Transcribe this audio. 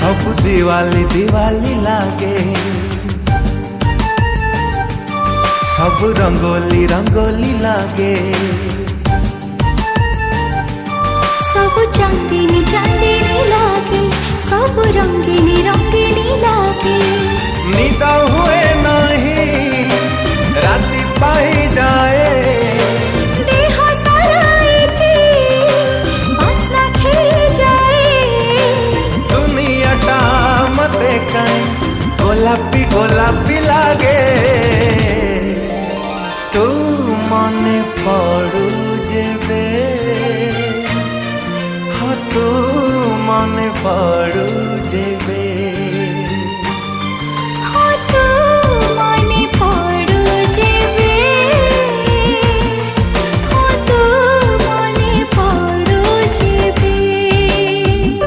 सब दिवाली दिवाली लागे, सब रंगोली रंगोली लागे, सब चांदनी चांदनी लागे, सब रंगीनी रंगीनी लागे। निद हुए नहीं राति पाई जाए, देह सारा बासना खेली जाए। दुनियाटा मते कहीं गोलापी गोलापी लागे। तू मने पड़ू जेबे, हाँ तू मने पड़ू जेबे।